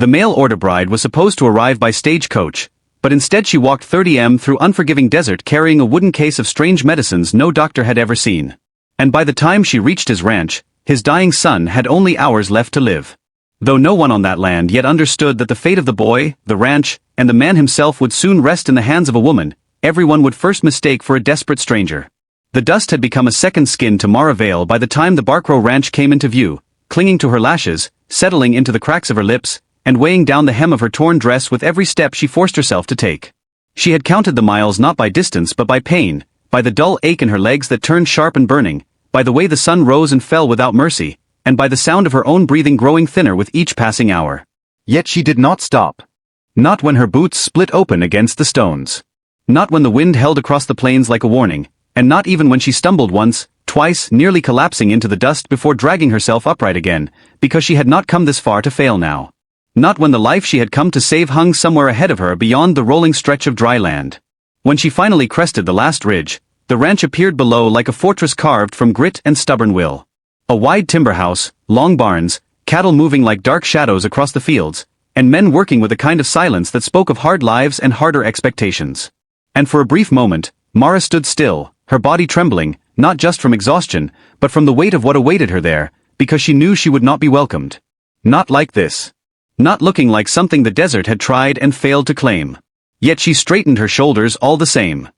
The mail-order bride was supposed to arrive by stagecoach, but instead she walked 30 through unforgiving desert carrying a wooden case of strange medicines no doctor had ever seen. And by the time she reached his ranch, his dying son had only hours left to live. Though no one on that land yet understood that the fate of the boy, the ranch, and the man himself would soon rest in the hands of a woman, everyone would first mistake for a desperate stranger. The dust had become a second skin to Mara Vale by the time the Bar Crowe Ranch came into view, clinging to her lashes, settling into the cracks of her lips, and weighing down the hem of her torn dress with every step she forced herself to take. She had counted the miles not by distance but by pain, by the dull ache in her legs that turned sharp and burning, by the way the sun rose and fell without mercy, and by the sound of her own breathing growing thinner with each passing hour. Yet she did not stop. Not when her boots split open against the stones. Not when the wind held across the plains like a warning, and not even when she stumbled once, twice, nearly collapsing into the dust before dragging herself upright again, because she had not come this far to fail now. Not when the life she had come to save hung somewhere ahead of her beyond the rolling stretch of dry land. When she finally crested the last ridge, the ranch appeared below like a fortress carved from grit and stubborn will. A wide timber house, long barns, cattle moving like dark shadows across the fields, and men working with a kind of silence that spoke of hard lives and harder expectations. And for a brief moment, Mara stood still, her body trembling, not just from exhaustion, but from the weight of what awaited her there, because she knew she would not be welcomed. Not like this. Not looking like something the desert had tried and failed to claim. Yet she straightened her shoulders all the same.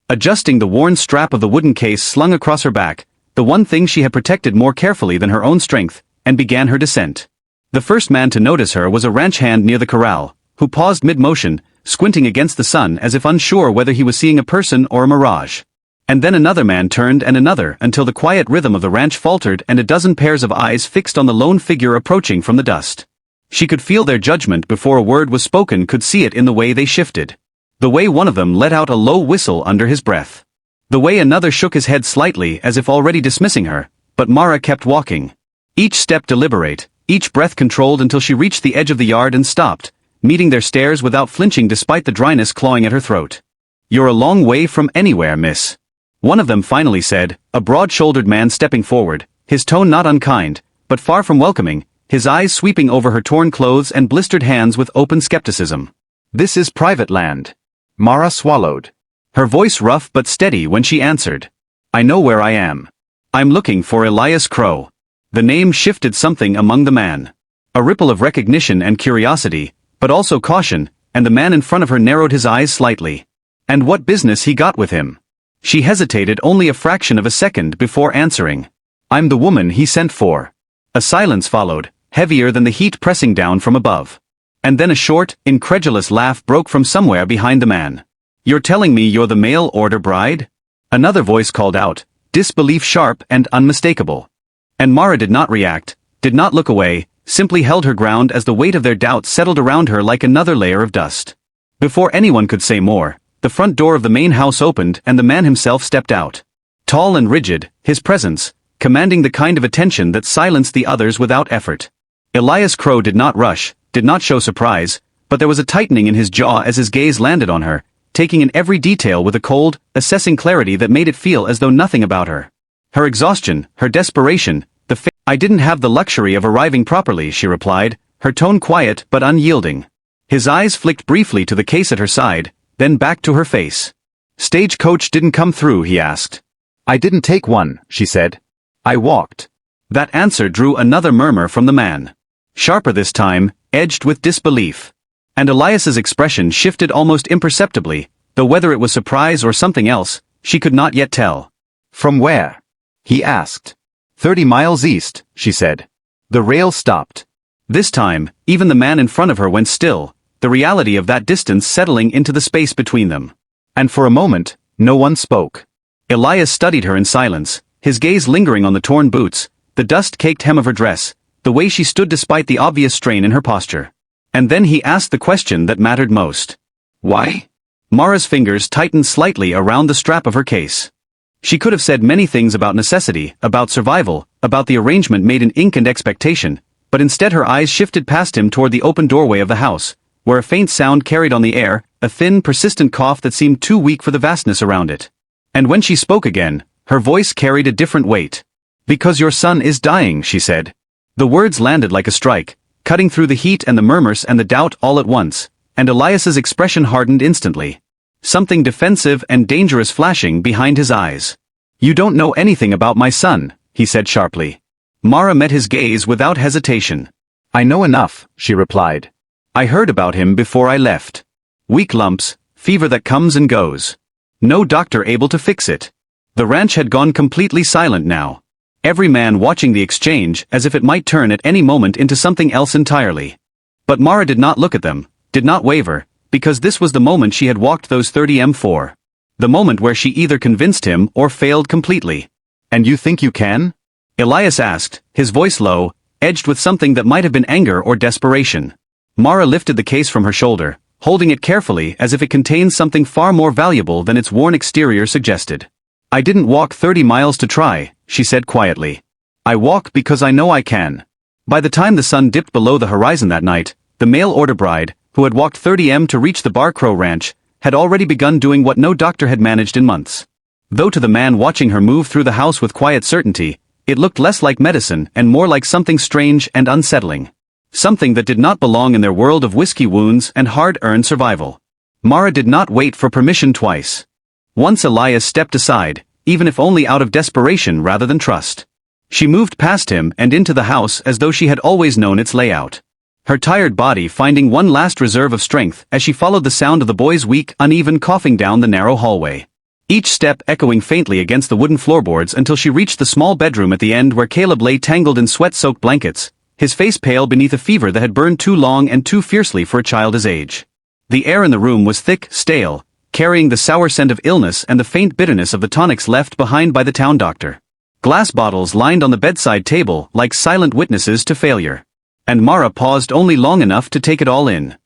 Adjusting the worn strap of the wooden case slung across her back, the one thing she had protected more carefully than her own strength, and began her descent. The first man to notice her was a ranch hand near the corral, who paused mid-motion, squinting against the sun as if unsure whether he was seeing a person or a mirage. And then another man turned and another until the quiet rhythm of the ranch faltered and a dozen pairs of eyes fixed on the lone figure approaching from the dust. She could feel their judgment before a word was spoken, could see it in the way they shifted. The way one of them let out a low whistle under his breath. The way another shook his head slightly as if already dismissing her, but Mara kept walking. Each step deliberate, each breath controlled until she reached the edge of the yard and stopped, meeting their stares without flinching despite the dryness clawing at her throat. "You're a long way from anywhere, miss," one of them finally said, a broad-shouldered man stepping forward, his tone not unkind, but far from welcoming, his eyes sweeping over her torn clothes and blistered hands with open skepticism. "This is private land." Mara swallowed. Her voice rough but steady when she answered. "I know where I am. I'm looking for Elias Crowe." The name shifted something among the man. A ripple of recognition and curiosity, but also caution, and the man in front of her narrowed his eyes slightly. And what business he got with him? She hesitated only a fraction of a second before answering. "I'm the woman he sent for." A silence followed, heavier than the heat pressing down from above. And then a short, incredulous laugh broke from somewhere behind the man. "You're telling me you're the mail-order bride?" Another voice called out, disbelief sharp and unmistakable. And Mara did not react, did not look away, simply held her ground as the weight of their doubt settled around her like another layer of dust. Before anyone could say more, the front door of the main house opened and the man himself stepped out. Tall and rigid, his presence, commanding the kind of attention that silenced the others without effort. Elias Crowe did not rush, did not show surprise, but there was a tightening in his jaw as his gaze landed on her, taking in every detail with a cold, assessing clarity that made it feel as though nothing about her. Her exhaustion, her desperation, "I didn't have the luxury of arriving properly," she replied, her tone quiet but unyielding. His eyes flicked briefly to the case at her side, then back to her face. "Stagecoach didn't come through?" he asked. "I didn't take one," she said. "I walked." That answer drew another murmur from the man. Sharper this time, edged with disbelief. And Elias's expression shifted almost imperceptibly, though whether it was surprise or something else, she could not yet tell. "From where?" he asked. 30 miles east," she said. The rail stopped. This time, even the man in front of her went still, the reality of that distance settling into the space between them. And for a moment, no one spoke. Elias studied her in silence, his gaze lingering on the torn boots, the dust-caked hem of her dress, the way she stood despite the obvious strain in her posture. And then he asked the question that mattered most. "Why?" Mara's fingers tightened slightly around the strap of her case. She could have said many things about necessity, about survival, about the arrangement made in ink and expectation, but instead her eyes shifted past him toward the open doorway of the house, where a faint sound carried on the air, a thin, persistent cough that seemed too weak for the vastness around it. And when she spoke again, her voice carried a different weight. "Because your son is dying," she said. The words landed like a strike, cutting through the heat and the murmurs and the doubt all at once, and Elias's expression hardened instantly. Something defensive and dangerous flashing behind his eyes. "You don't know anything about my son," he said sharply. Mara met his gaze without hesitation. "I know enough," she replied. "I heard about him before I left. Weak lumps, fever that comes and goes. No doctor able to fix it." The ranch had gone completely silent now. Every man watching the exchange as if it might turn at any moment into something else entirely. But Mara did not look at them, did not waver, because this was the moment she had walked those 30 for. The moment where she either convinced him or failed completely. "And you think you can?" Elias asked, his voice low, edged with something that might have been anger or desperation. Mara lifted the case from her shoulder, holding it carefully as if it contained something far more valuable than its worn exterior suggested. "I didn't walk 30 miles to try," she said quietly. "I walk because I know I can." By the time the sun dipped below the horizon that night, the mail-order bride, who had walked 30 to reach the Bar Crowe Ranch, had already begun doing what no doctor had managed in months. Though to the man watching her move through the house with quiet certainty, it looked less like medicine and more like something strange and unsettling. Something that did not belong in their world of whiskey wounds and hard-earned survival. Mara did not wait for permission twice. Once Elias stepped aside, even if only out of desperation rather than trust. She moved past him and into the house as though she had always known its layout. Her tired body finding one last reserve of strength as she followed the sound of the boy's weak, uneven coughing down the narrow hallway. Each step echoing faintly against the wooden floorboards until she reached the small bedroom at the end where Caleb lay tangled in sweat-soaked blankets, his face pale beneath a fever that had burned too long and too fiercely for a child his age. The air in the room was thick, stale, carrying the sour scent of illness and the faint bitterness of the tonics left behind by the town doctor. Glass bottles lined on the bedside table like silent witnesses to failure. And Mara paused only long enough to take it all in.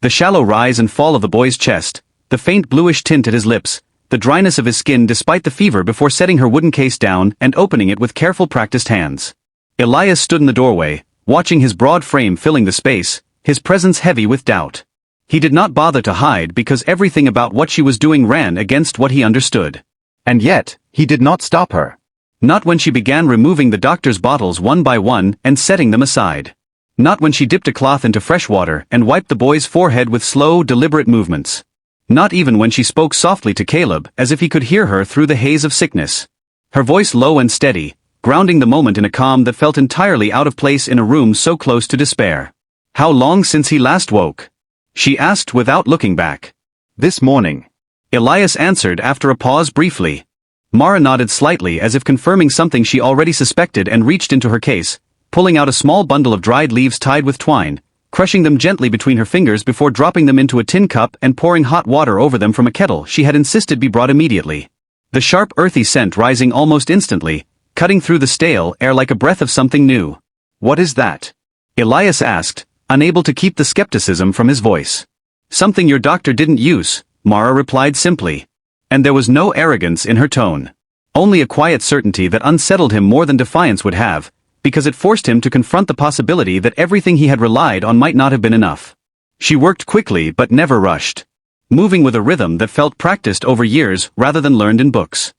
The shallow rise and fall of the boy's chest, the faint bluish tint at his lips, the dryness of his skin despite the fever before setting her wooden case down and opening it with careful practiced hands. Elias stood in the doorway, watching his broad frame filling the space, his presence heavy with doubt. He did not bother to hide because everything about what she was doing ran against what he understood. And yet, he did not stop her. Not when she began removing the doctor's bottles one by one and setting them aside. Not when she dipped a cloth into fresh water and wiped the boy's forehead with slow, deliberate movements. Not even when she spoke softly to Caleb as if he could hear her through the haze of sickness. Her voice low and steady, grounding the moment in a calm that felt entirely out of place in a room so close to despair. "How long since he last woke?" she asked without looking back. "This morning," Elias answered after a pause briefly. Mara nodded slightly as if confirming something she already suspected and reached into her case, pulling out a small bundle of dried leaves tied with twine, crushing them gently between her fingers before dropping them into a tin cup and pouring hot water over them from a kettle she had insisted be brought immediately. The sharp earthy scent rising almost instantly, cutting through the stale air like a breath of something new. "What is that?" Elias asked, unable to keep the skepticism from his voice. "Something your doctor didn't use," Mara replied simply. And there was no arrogance in her tone. Only a quiet certainty that unsettled him more than defiance would have, because it forced him to confront the possibility that everything he had relied on might not have been enough. She worked quickly but never rushed. Moving with a rhythm that felt practiced over years rather than learned in books.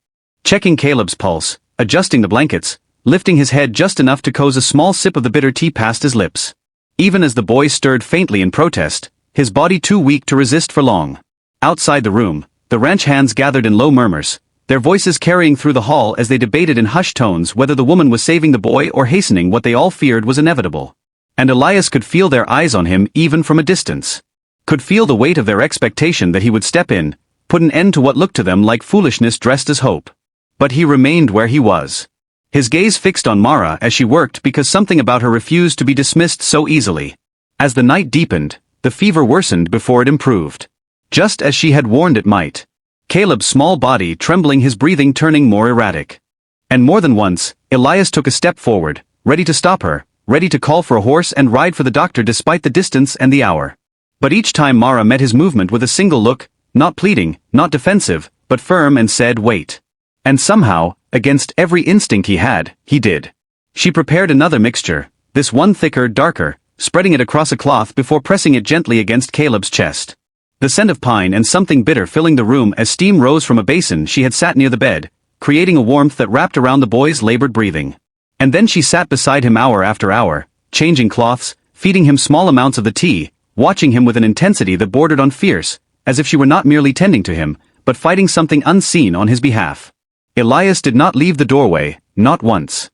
Checking Caleb's pulse, adjusting the blankets, lifting his head just enough to coax a small sip of the bitter tea past his lips. Even as the boy stirred faintly in protest, his body too weak to resist for long. Outside the room, the ranch hands gathered in low murmurs, their voices carrying through the hall as they debated in hushed tones whether the woman was saving the boy or hastening what they all feared was inevitable. And Elias could feel their eyes on him even from a distance. Could feel the weight of their expectation that he would step in, put an end to what looked to them like foolishness dressed as hope. But he remained where he was. His gaze fixed on Mara as she worked because something about her refused to be dismissed so easily. As the night deepened, the fever worsened before it improved. Just as she had warned it might. Caleb's small body trembling, his breathing turning more erratic. And more than once, Elias took a step forward, ready to stop her, ready to call for a horse and ride for the doctor despite the distance and the hour. But each time Mara met his movement with a single look, not pleading, not defensive, but firm, and said, "Wait." And somehow, against every instinct he had, he did. She prepared another mixture, this one thicker, darker, spreading it across a cloth before pressing it gently against Caleb's chest. The scent of pine and something bitter filling the room as steam rose from a basin she had sat near the bed, creating a warmth that wrapped around the boy's labored breathing. And then she sat beside him hour after hour, changing cloths, feeding him small amounts of the tea, watching him with an intensity that bordered on fierce, as if she were not merely tending to him, but fighting something unseen on his behalf. Elias did not leave the doorway, not once.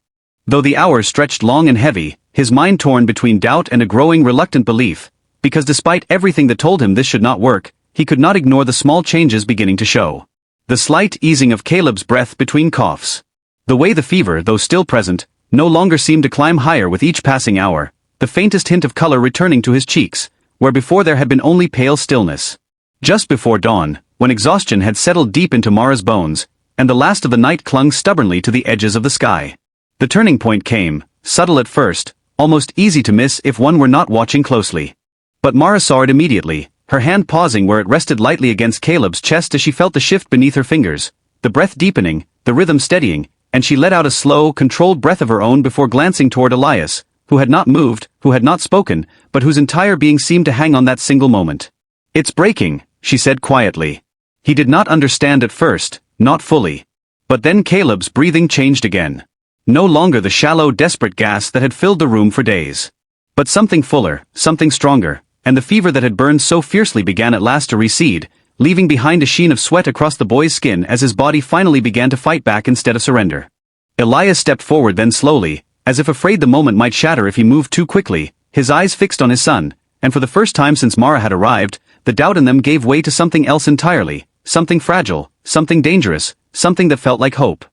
Though the hours stretched long and heavy, his mind torn between doubt and a growing reluctant belief, because despite everything that told him this should not work, he could not ignore the small changes beginning to show. The slight easing of Caleb's breath between coughs. The way the fever, though still present, no longer seemed to climb higher with each passing hour, the faintest hint of color returning to his cheeks, where before there had been only pale stillness. Just before dawn, when exhaustion had settled deep into Mara's bones, and the last of the night clung stubbornly to the edges of the sky. The turning point came, subtle at first, almost easy to miss if one were not watching closely. But Mara saw it immediately, her hand pausing where it rested lightly against Caleb's chest as she felt the shift beneath her fingers, the breath deepening, the rhythm steadying, and she let out a slow, controlled breath of her own before glancing toward Elias, who had not moved, who had not spoken, but whose entire being seemed to hang on that single moment. "It's breaking," she said quietly. He did not understand at first, not fully. But then Caleb's breathing changed again. No longer the shallow, desperate gasp that had filled the room for days. But something fuller, something stronger, and the fever that had burned so fiercely began at last to recede, leaving behind a sheen of sweat across the boy's skin as his body finally began to fight back instead of surrender. Elias stepped forward then slowly, as if afraid the moment might shatter if he moved too quickly, his eyes fixed on his son, and for the first time since Mara had arrived, the doubt in them gave way to something else entirely, something fragile, something dangerous, something that felt like hope.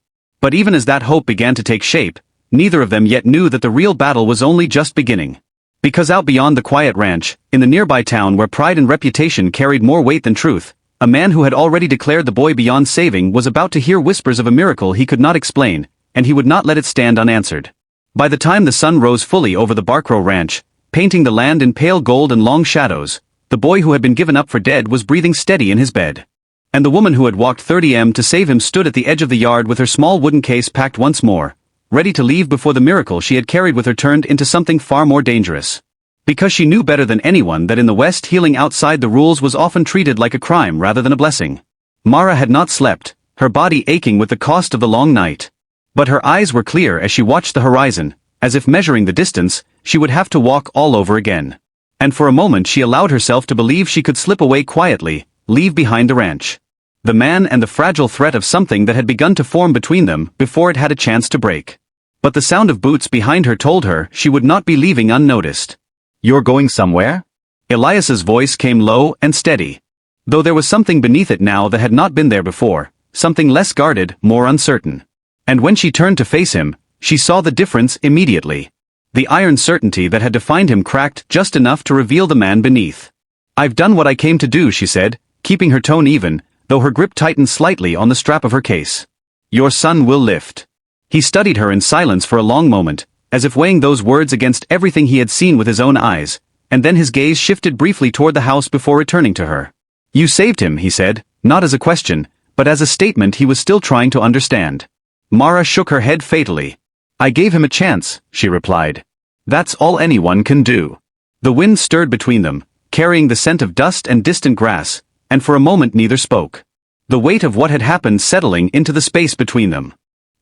But even as that hope began to take shape, neither of them yet knew that the real battle was only just beginning. Because out beyond the quiet ranch, in the nearby town where pride and reputation carried more weight than truth, a man who had already declared the boy beyond saving was about to hear whispers of a miracle he could not explain, and he would not let it stand unanswered. By the time the sun rose fully over the Bar Crowe Ranch, painting the land in pale gold and long shadows, the boy who had been given up for dead was breathing steady in his bed. And the woman who had walked 30 m to save him stood at the edge of the yard with her small wooden case packed once more, ready to leave before the miracle she had carried with her turned into something far more dangerous. Because she knew better than anyone that in the West healing outside the rules was often treated like a crime rather than a blessing. Mara had not slept, her body aching with the cost of the long night. But her eyes were clear as she watched the horizon, as if measuring the distance, she would have to walk all over again. And for a moment she allowed herself to believe she could slip away quietly, leave behind the ranch. The man and the fragile threat of something that had begun to form between them before it had a chance to break. But the sound of boots behind her told her she would not be leaving unnoticed. "You're going somewhere?" Elias's voice came low and steady. Though there was something beneath it now that had not been there before, something less guarded, more uncertain. And when she turned to face him, she saw the difference immediately. The iron certainty that had defined him cracked just enough to reveal the man beneath. "I've done what I came to do," she said, keeping her tone even, though her grip tightened slightly on the strap of her case. "Your son will lift." He studied her in silence for a long moment, as if weighing those words against everything he had seen with his own eyes, and then his gaze shifted briefly toward the house before returning to her. "You saved him," he said, not as a question, but as a statement he was still trying to understand. Mara shook her head fatally. "I gave him a chance," she replied. "That's all anyone can do." The wind stirred between them, carrying the scent of dust and distant grass, and for a moment neither spoke. The weight of what had happened settling into the space between them.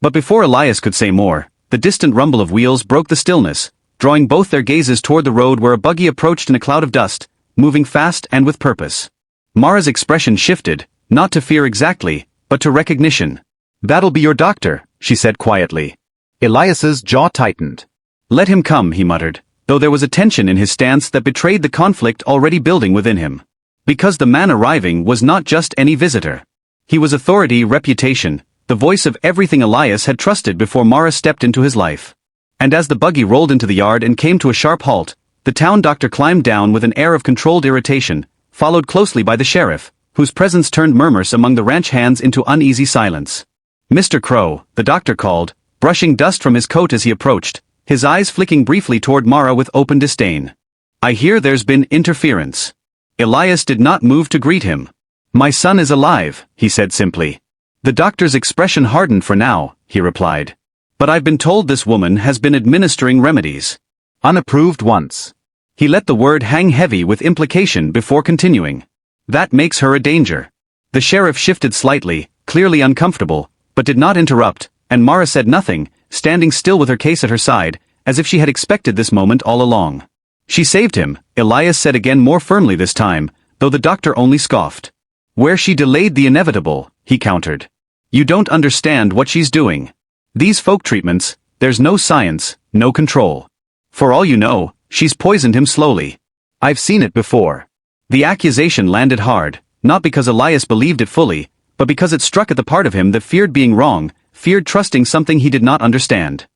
But before Elias could say more, the distant rumble of wheels broke the stillness, drawing both their gazes toward the road where a buggy approached in a cloud of dust, moving fast and with purpose. Mara's expression shifted, not to fear exactly, but to recognition. "That'll be your doctor," she said quietly. Elias's jaw tightened. "Let him come," he muttered, though there was a tension in his stance that betrayed the conflict already building within him. Because the man arriving was not just any visitor. He was authority, reputation, the voice of everything Elias had trusted before Mara stepped into his life. And as the buggy rolled into the yard and came to a sharp halt, the town doctor climbed down with an air of controlled irritation, followed closely by the sheriff, whose presence turned murmurs among the ranch hands into uneasy silence. "Mr. Crowe," the doctor called, brushing dust from his coat as he approached, his eyes flicking briefly toward Mara with open disdain. "I hear there's been interference." Elias did not move to greet him. "My son is alive," he said simply. The doctor's expression hardened. "For now," he replied. "But I've been told this woman has been administering remedies. Unapproved once." He let the word hang heavy with implication before continuing. "That makes her a danger." The sheriff shifted slightly, clearly uncomfortable, but did not interrupt, and Mara said nothing, standing still with her case at her side, as if she had expected this moment all along. She saved him, Elias said again more firmly this time, though the doctor only scoffed. Where she delayed the inevitable, he countered. You don't understand what she's doing. These folk treatments, there's no science, no control. For all you know, she's poisoned him slowly. I've seen it before. The accusation landed hard, not because Elias believed it fully, but because it struck at the part of him that feared being wrong, feared trusting something he did not understand.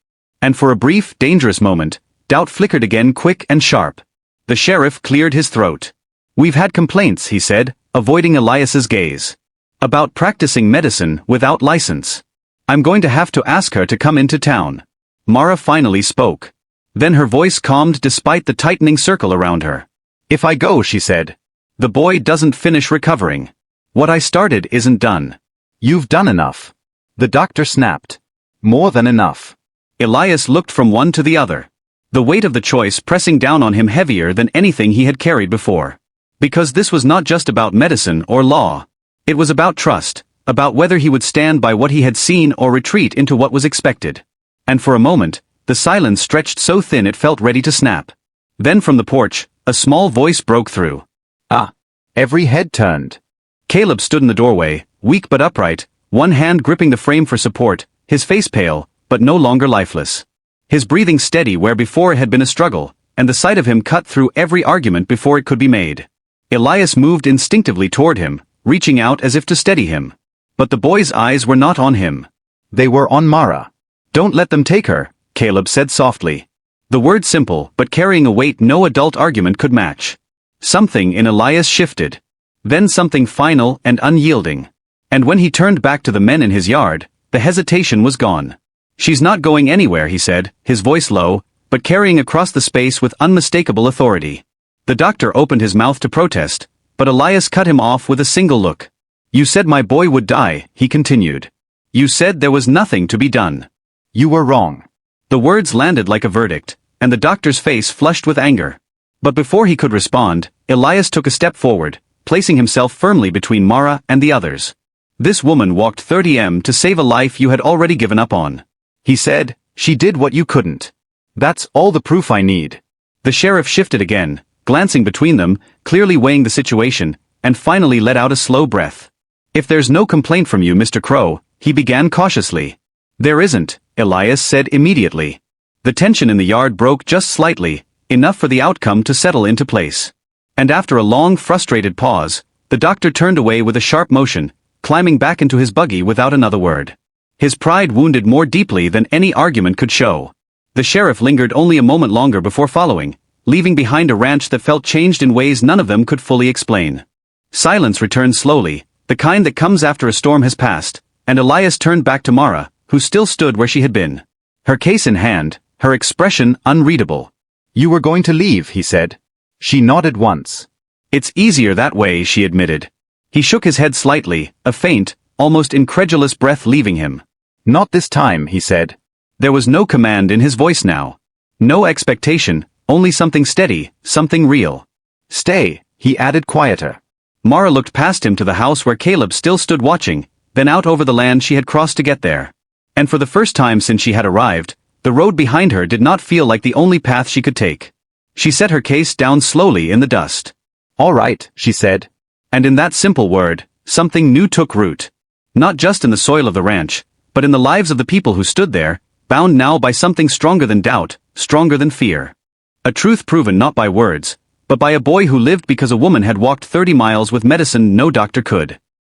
And for a brief, dangerous moment, doubt flickered again quick and sharp. The sheriff cleared his throat. We've had complaints, he said, avoiding Elias's gaze. About practicing medicine without license. I'm going to have to ask her to come into town. Mara finally spoke. Then her voice calmed despite the tightening circle around her. If I go, she said, the boy doesn't finish recovering. What I started isn't done. You've done enough. The doctor snapped. More than enough. Elias looked from one to the other. The weight of the choice pressing down on him heavier than anything he had carried before. Because this was not just about medicine or law. It was about trust, about whether he would stand by what he had seen or retreat into what was expected. And for a moment, the silence stretched so thin it felt ready to snap. Then from the porch, a small voice broke through. Ah. Every head turned. Caleb stood in the doorway, weak but upright, one hand gripping the frame for support, his face pale, but no longer lifeless. His breathing steady where before it had been a struggle, and the sight of him cut through every argument before it could be made. Elias moved instinctively toward him, reaching out as if to steady him. But the boy's eyes were not on him. They were on Mara. Don't let them take her, Caleb said softly. The word simple, but carrying a weight no adult argument could match. Something in Elias shifted. Then something final and unyielding. And when he turned back to the men in his yard, the hesitation was gone. She's not going anywhere, he said, his voice low, but carrying across the space with unmistakable authority. The doctor opened his mouth to protest, but Elias cut him off with a single look. You said my boy would die, he continued. You said there was nothing to be done. You were wrong. The words landed like a verdict, and the doctor's face flushed with anger. But before he could respond, Elias took a step forward, placing himself firmly between Mara and the others. This woman walked 30 m to save a life you had already given up on. He said, she did what you couldn't. That's all the proof I need. The sheriff shifted again, glancing between them, clearly weighing the situation, and finally let out a slow breath. If there's no complaint from you, Mr. Crowe, he began cautiously. There isn't, Elias said immediately. The tension in the yard broke just slightly, enough for the outcome to settle into place. And after a long, frustrated pause, the doctor turned away with a sharp motion, climbing back into his buggy without another word. His pride wounded more deeply than any argument could show. The sheriff lingered only a moment longer before following, leaving behind a ranch that felt changed in ways none of them could fully explain. Silence returned slowly, the kind that comes after a storm has passed, and Elias turned back to Mara, who still stood where she had been. Her case in hand, her expression unreadable. You were going to leave, he said. She nodded once. It's easier that way, she admitted. He shook his head slightly, a faint, almost incredulous breath leaving him. Not this time, he said. There was no command in his voice now. No expectation, only something steady, something real. Stay, he added quieter. Mara looked past him to the house where Caleb still stood watching, then out over the land she had crossed to get there. And for the first time since she had arrived, the road behind her did not feel like the only path she could take. She set her case down slowly in the dust. All right, she said. And in that simple word, something new took root. Not just in the soil of the ranch, but in the lives of the people who stood there, bound now by something stronger than doubt, stronger than fear. A truth proven not by words, but by a boy who lived because a woman had walked 30 miles with medicine no doctor could.